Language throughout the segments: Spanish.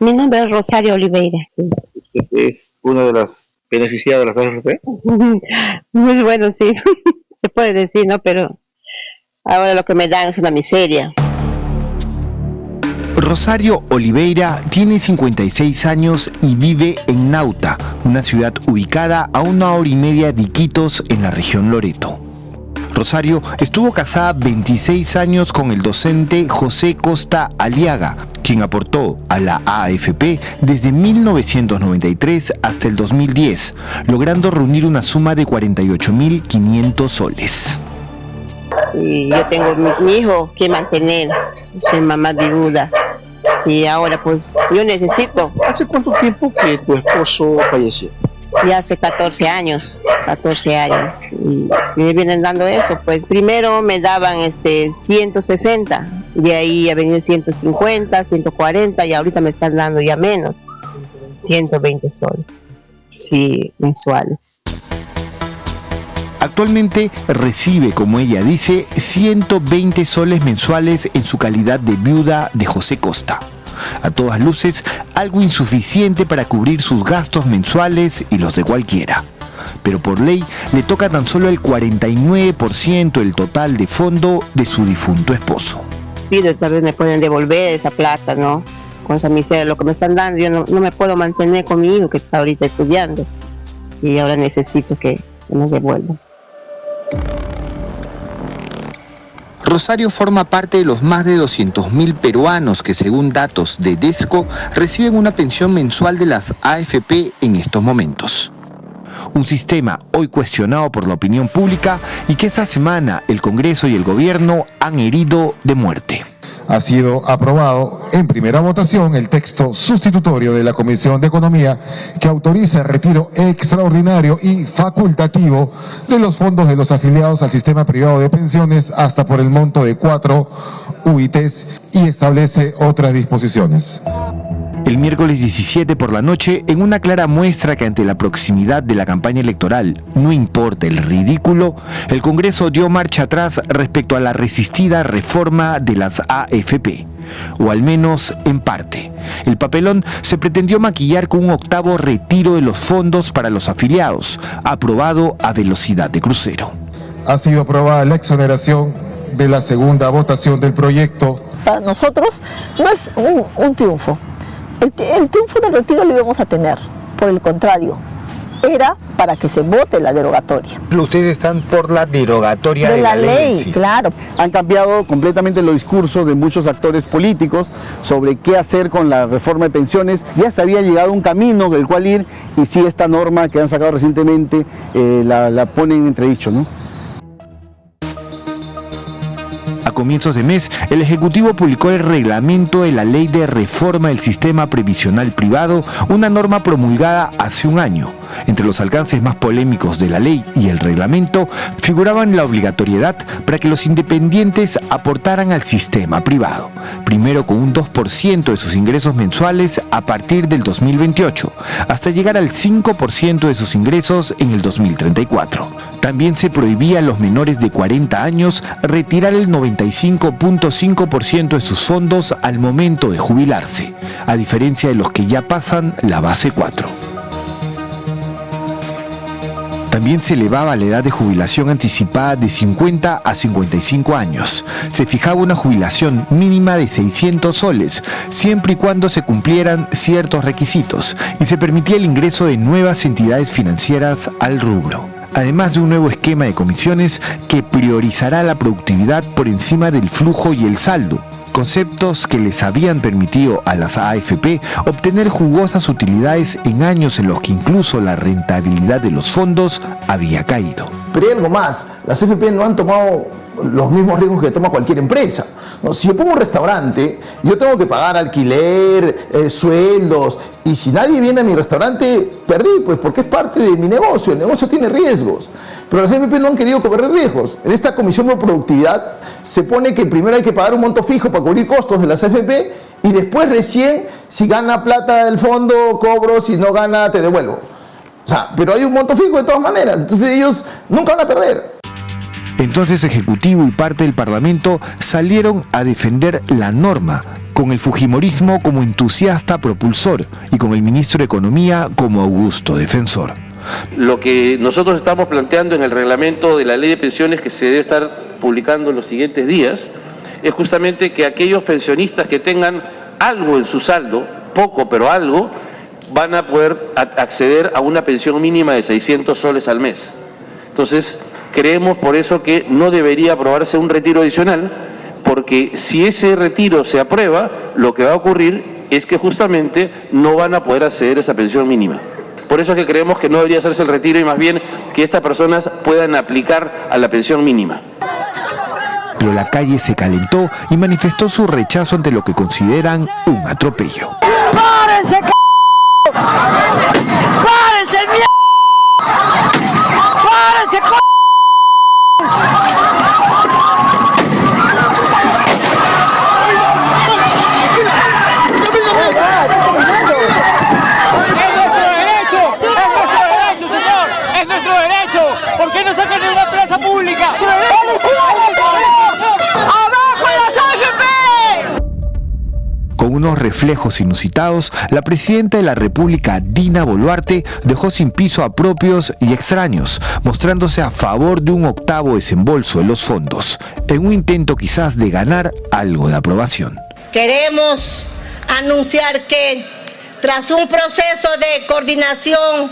Mi nombre es Rosario Oliveira. Sí. ¿Usted es una de las beneficiadas de la AFP? Muy bueno, sí. Se puede decir, ¿no? Pero ahora lo que me dan es una miseria. Rosario Oliveira tiene 56 años y vive en Nauta, una ciudad ubicada a 1 hora y media de Iquitos, en la región Loreto. Rosario estuvo casada 26 años con el docente José Costa Aliaga, quien aportó a la AFP desde 1993 hasta el 2010, logrando reunir una suma de 48.500 soles. Y yo tengo mi hijo que mantener, soy mamá viuda. Y ahora pues yo necesito. ¿Hace cuánto tiempo que tu esposo falleció? Ya hace 14 años. Y me vienen dando eso. Pues primero me daban 160, de ahí ha venido 150, 140 y ahorita me están dando ya menos, 120 soles, sí, mensuales. Actualmente recibe, como ella dice, 120 soles mensuales en su calidad de viuda de José Costa. A todas luces, algo insuficiente para cubrir sus gastos mensuales y los de cualquiera. Pero por ley le toca tan solo el 49% del total de fondo de su difunto esposo. Pido, tal vez me pueden devolver esa plata, ¿no? Con esa miseria, lo que me están dando, yo no me puedo mantener con mi hijo que está ahorita estudiando. Y ahora necesito que me devuelvan. Rosario forma parte de los más de 200.000 peruanos que, según datos de Desco, reciben una pensión mensual de las AFP en estos momentos. Un sistema hoy cuestionado por la opinión pública y que esta semana el Congreso y el Gobierno han herido de muerte. Ha sido aprobado en primera votación el texto sustitutorio de la Comisión de Economía que autoriza el retiro extraordinario y facultativo de los fondos de los afiliados al sistema privado de pensiones hasta por el monto de 4 UITs y establece otras disposiciones. El miércoles 17 por la noche, en una clara muestra que ante la proximidad de la campaña electoral no importa el ridículo, el Congreso dio marcha atrás respecto a la resistida reforma de las AFP, o al menos en parte. El papelón se pretendió maquillar con un octavo retiro de los fondos para los afiliados, aprobado a velocidad de crucero. Ha sido aprobada la exoneración de la segunda votación del proyecto. Para nosotros no es un triunfo. El triunfo del retiro lo íbamos a tener, por el contrario, era para que se vote la derogatoria. Ustedes están por la derogatoria de la ley. Sí. Claro. Han cambiado completamente los discursos de muchos actores políticos sobre qué hacer con la reforma de pensiones. Ya se había llegado a un camino del cual ir y sí, esta norma que han sacado recientemente la ponen en entredicho, ¿no? A comienzos de mes, el Ejecutivo publicó el reglamento de la Ley de Reforma del Sistema Previsional Privado, una norma promulgada hace un año. Entre los alcances más polémicos de la ley y el reglamento figuraban la obligatoriedad para que los independientes aportaran al sistema privado, primero con un 2% de sus ingresos mensuales a partir del 2028, hasta llegar al 5% de sus ingresos en el 2034. También se prohibía a los menores de 40 años retirar el 95.5% de sus fondos al momento de jubilarse, a diferencia de los que ya pasan la base 4. También se elevaba la edad de jubilación anticipada de 50 a 55 años. Se fijaba una jubilación mínima de 600 soles, siempre y cuando se cumplieran ciertos requisitos, y se permitía el ingreso de nuevas entidades financieras al rubro. Además de un nuevo esquema de comisiones que priorizará la productividad por encima del flujo y el saldo, conceptos que les habían permitido a las AFP obtener jugosas utilidades en años en los que incluso la rentabilidad de los fondos había caído. Pero hay algo más, las AFP no han tomado los mismos riesgos que toma cualquier empresa. ¿No? Si yo pongo un restaurante, yo tengo que pagar alquiler, sueldos, y si nadie viene a mi restaurante, perdí, pues porque es parte de mi negocio, el negocio tiene riesgos. Pero las AFP no han querido correr riesgos. En esta comisión de productividad se pone que primero hay que pagar un monto fijo para cubrir costos de las AFP y después recién, si gana plata del fondo, cobro, si no gana, te devuelvo. O sea, pero hay un monto fijo de todas maneras, entonces ellos nunca van a perder. Entonces Ejecutivo y parte del Parlamento salieron a defender la norma con el fujimorismo como entusiasta propulsor y con el ministro de Economía como augusto defensor. Lo que nosotros estamos planteando en el reglamento de la ley de pensiones que se debe estar publicando en los siguientes días es justamente que aquellos pensionistas que tengan algo en su saldo, poco pero algo, van a poder acceder a una pensión mínima de 600 soles al mes. Entonces, creemos por eso que no debería aprobarse un retiro adicional, porque si ese retiro se aprueba, lo que va a ocurrir es que justamente no van a poder acceder a esa pensión mínima. Por eso es que creemos que no debería hacerse el retiro y más bien que estas personas puedan aplicar a la pensión mínima. Pero la calle se calentó y manifestó su rechazo ante lo que consideran un atropello. ¡Párense, c***! ¡Párense, mierda! ¡Párense, c***! ¡Es nuestro derecho! ¿Por qué no sacan de una plaza pública? Con unos reflejos inusitados, la presidenta de la República, Dina Boluarte, dejó sin piso a propios y extraños, mostrándose a favor de un octavo desembolso de los fondos, en un intento quizás de ganar algo de aprobación. Queremos anunciar que tras un proceso de coordinación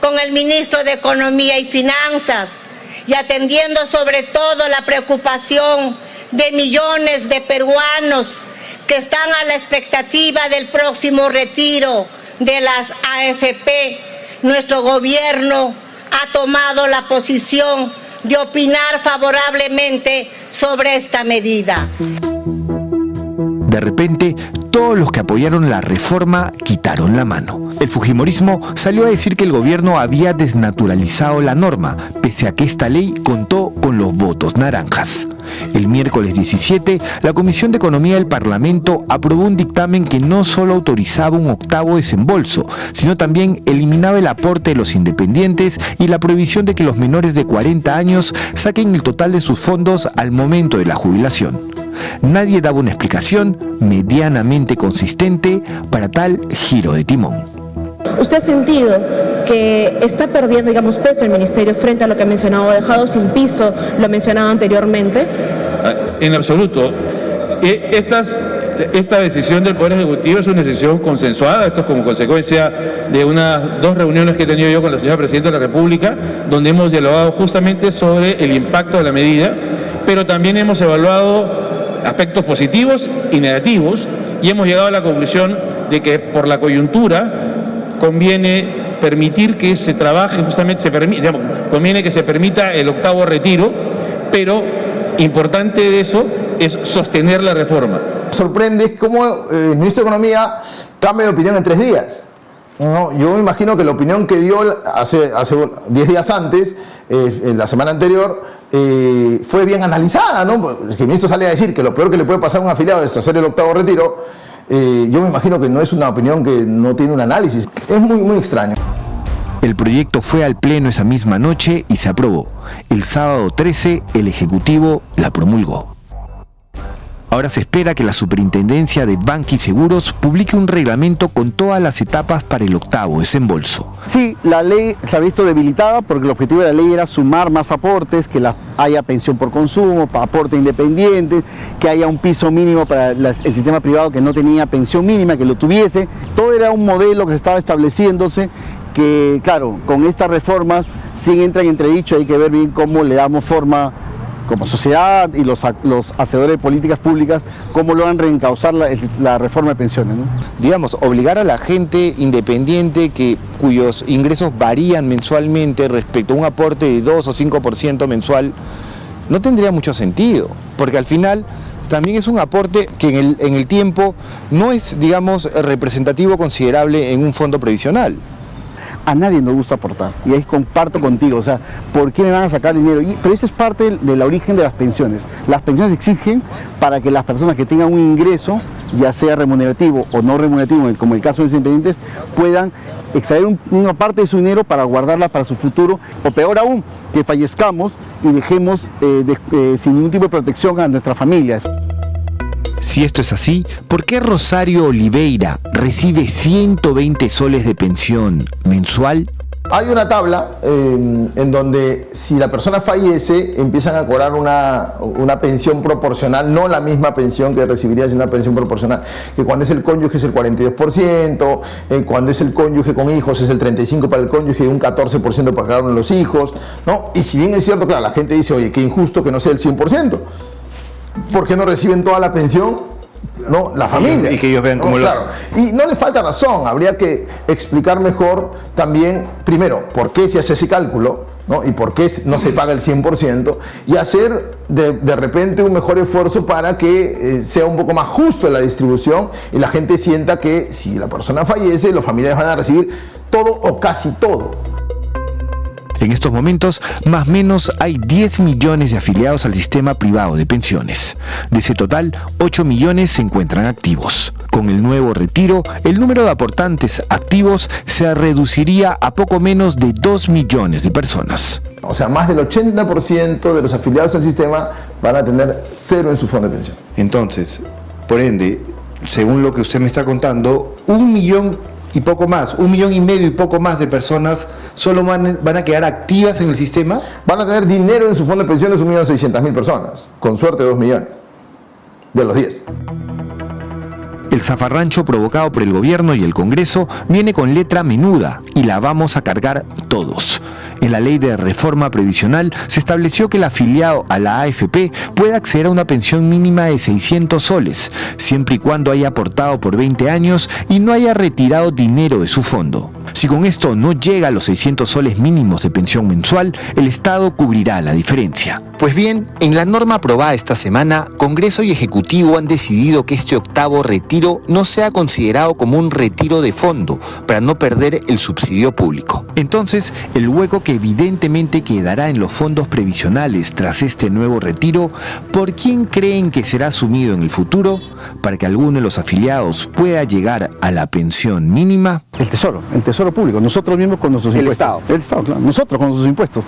con el ministro de Economía y Finanzas y atendiendo sobre todo la preocupación de millones de peruanos que están a la expectativa del próximo retiro de las AFP, nuestro gobierno ha tomado la posición de opinar favorablemente sobre esta medida. De repente, todos los que apoyaron la reforma quitaron la mano. El fujimorismo salió a decir que el gobierno había desnaturalizado la norma, pese a que esta ley contó con los votos naranjas. El miércoles 17, la Comisión de Economía del Parlamento aprobó un dictamen que no solo autorizaba un octavo desembolso, sino también eliminaba el aporte de los independientes y la prohibición de que los menores de 40 años saquen el total de sus fondos al momento de la jubilación. Nadie daba una explicación medianamente consistente para tal giro de timón. ¿Usted ha sentido que está perdiendo, digamos, peso el ministerio frente a lo que ha mencionado, dejado sin piso, lo mencionado anteriormente? En absoluto. Esta decisión del Poder Ejecutivo es una decisión consensuada. Esto es como consecuencia de unas 2 reuniones que he tenido yo con la señora Presidenta de la República, donde hemos dialogado justamente sobre el impacto de la medida, pero también hemos evaluado aspectos positivos y negativos y hemos llegado a la conclusión de que por la coyuntura conviene permitir que se trabaje, justamente conviene que se permita el octavo retiro, pero importante de eso es sostener la reforma. Sorprende cómo el ministro de Economía cambia de opinión en 3 días. No, yo me imagino que la opinión que dio hace 10 días antes, en la semana anterior, fue bien analizada, ¿no? Porque el ministro sale a decir que lo peor que le puede pasar a un afiliado es hacer el octavo retiro. Yo me imagino que no es una opinión que no tiene un análisis. Es muy extraño. El proyecto fue al Pleno esa misma noche y se aprobó. El sábado 13, el Ejecutivo la promulgó. Ahora se espera que la Superintendencia de Banca y Seguros publique un reglamento con todas las etapas para el octavo desembolso. Sí, la ley se ha visto debilitada porque el objetivo de la ley era sumar más aportes, que haya pensión por consumo, aporte independiente, que haya un piso mínimo para el sistema privado que no tenía pensión mínima, que lo tuviese. Todo era un modelo que estaba estableciéndose que, claro, con estas reformas sí entra en entredicho. Hay que ver bien cómo le damos forma como sociedad y los hacedores de políticas públicas, cómo logran reencauzar la reforma de pensiones, ¿no? Digamos, obligar a la gente independiente cuyos ingresos varían mensualmente respecto a un aporte de 2 o 5% mensual, no tendría mucho sentido, porque al final también es un aporte que en el tiempo no es, digamos, representativo considerable en un fondo previsional. A nadie nos gusta aportar, y ahí comparto contigo, o sea, ¿por qué me van a sacar dinero? Pero esa es parte del origen de las pensiones. Las pensiones exigen para que las personas que tengan un ingreso, ya sea remunerativo o no remunerativo, como el caso de los independientes, puedan extraer una parte de su dinero para guardarla para su futuro, o peor aún, que fallezcamos y dejemos sin ningún tipo de protección a nuestras familias. Si esto es así, ¿por qué Rosario Oliveira recibe 120 soles de pensión mensual? Hay una tabla en donde si la persona fallece empiezan a cobrar una pensión proporcional, no la misma pensión que recibiría si una pensión proporcional, que cuando es el cónyuge es el 42%, cuando es el cónyuge con hijos es el 35% para el cónyuge y un 14% para cada uno de los hijos, ¿no? Y si bien es cierto, claro, la gente dice, oye, qué injusto que no sea el 100%, ¿por qué no reciben toda la pensión? No, la familia. Y que ellos vean cómo lo hacen. Y no le falta razón, habría que explicar mejor también, primero, por qué se hace ese cálculo, ¿no? Y por qué no se paga el 100%, y hacer de repente un mejor esfuerzo para que sea un poco más justo la distribución y la gente sienta que si la persona fallece, los familiares van a recibir todo o casi todo. En estos momentos, más o menos hay 10 millones de afiliados al sistema privado de pensiones. De ese total, 8 millones se encuentran activos. Con el nuevo retiro, el número de aportantes activos se reduciría a poco menos de 2 millones de personas. O sea, más del 80% de los afiliados al sistema van a tener cero en su fondo de pensión. Entonces, por ende, según lo que usted me está contando, 1 millón y poco más, 1,5 millones y poco más de personas solo van a quedar activas en el sistema. Van a tener dinero en su fondo de pensiones 1.600.000 personas, con suerte 2 millones, de los 10. El zafarrancho provocado por el gobierno y el Congreso viene con letra menuda y la vamos a cargar todos. En la ley de reforma previsional se estableció que el afiliado a la AFP puede acceder a una pensión mínima de 600 soles, siempre y cuando haya aportado por 20 años y no haya retirado dinero de su fondo. Si con esto no llega a los 600 soles mínimos de pensión mensual, el Estado cubrirá la diferencia. Pues bien, en la norma aprobada esta semana, Congreso y Ejecutivo han decidido que este octavo retiro no sea considerado como un retiro de fondo, para no perder el subsidio público. Entonces, el hueco que evidentemente quedará en los fondos previsionales tras este nuevo retiro, ¿por quién creen que será asumido en el futuro para que alguno de los afiliados pueda llegar a la pensión mínima? El Tesoro Público, nosotros mismos con nuestros impuestos. El Estado, claro, nosotros con nuestros impuestos.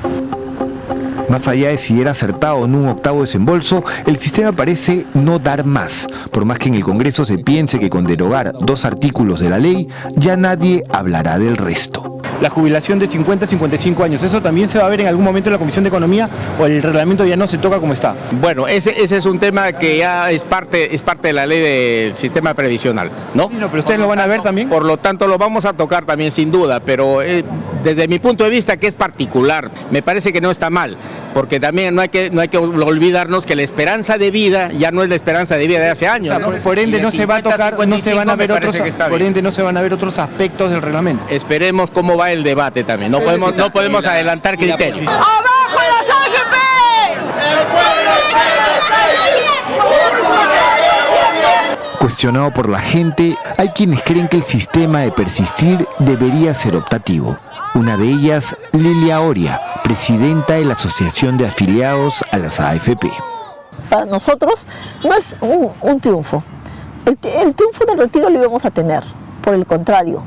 Más allá de si era acertado o no un octavo desembolso, el sistema parece no dar más. Por más que en el Congreso se piense que con derogar 2 artículos de la ley, ya nadie hablará del resto. La jubilación de 50 a 55 años, ¿eso también se va a ver en algún momento en la Comisión de Economía o el reglamento ya no se toca como está? Bueno, ese es un tema que ya es parte de la ley del sistema previsional, ¿no? Sí, no, pero ustedes lo van a ver también. Por lo tanto, lo vamos a tocar también sin duda, pero desde mi punto de vista, que es particular, me parece que no está mal, porque también no hay que olvidarnos que la esperanza de vida ya no es la esperanza de vida de hace años, ¿no? Por ende no se va a tocar, no se van a ver otros aspectos del reglamento. Esperemos cómo va el debate también, no podemos adelantar criterios. ¡Abajo las AFP! Cuestionado por la gente, hay quienes creen que el sistema de persistir debería ser optativo. Una de ellas, Lilia Oria, presidenta de la Asociación de Afiliados a las AFP. Para nosotros no es un triunfo. El triunfo del retiro lo íbamos a tener, por el contrario,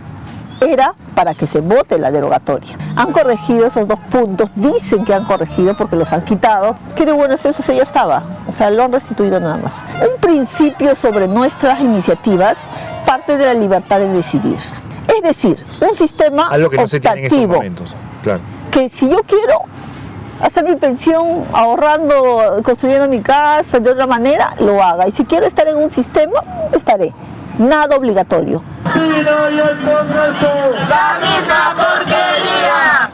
era para que se vote la derogatoria. Han corregido esos 2 puntos, dicen que han corregido porque los han quitado. Qué bueno es eso, ya estaba, o sea, lo han restituido nada más. Un principio sobre nuestras iniciativas parte de la libertad de decidir. Es decir, un sistema algo que no se tiene en estos optativo, momentos, claro. Que si yo quiero hacer mi pensión ahorrando, construyendo mi casa de otra manera, lo haga. Y si quiero estar en un sistema, estaré. Nada obligatorio.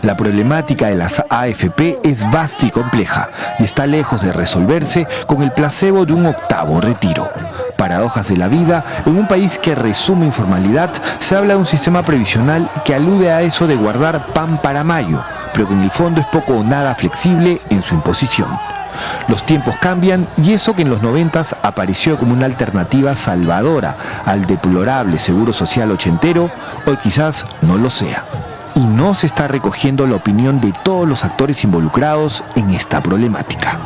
La problemática de las AFP es vasta y compleja y está lejos de resolverse con el placebo de un octavo retiro. Paradojas de la vida, en un país que resume informalidad, se habla de un sistema previsional que alude a eso de guardar pan para mayo, pero que en el fondo es poco o nada flexible en su imposición. Los tiempos cambian y eso que en los 90s apareció como una alternativa salvadora al deplorable seguro social ochentero, hoy quizás no lo sea. Y no se está recogiendo la opinión de todos los actores involucrados en esta problemática.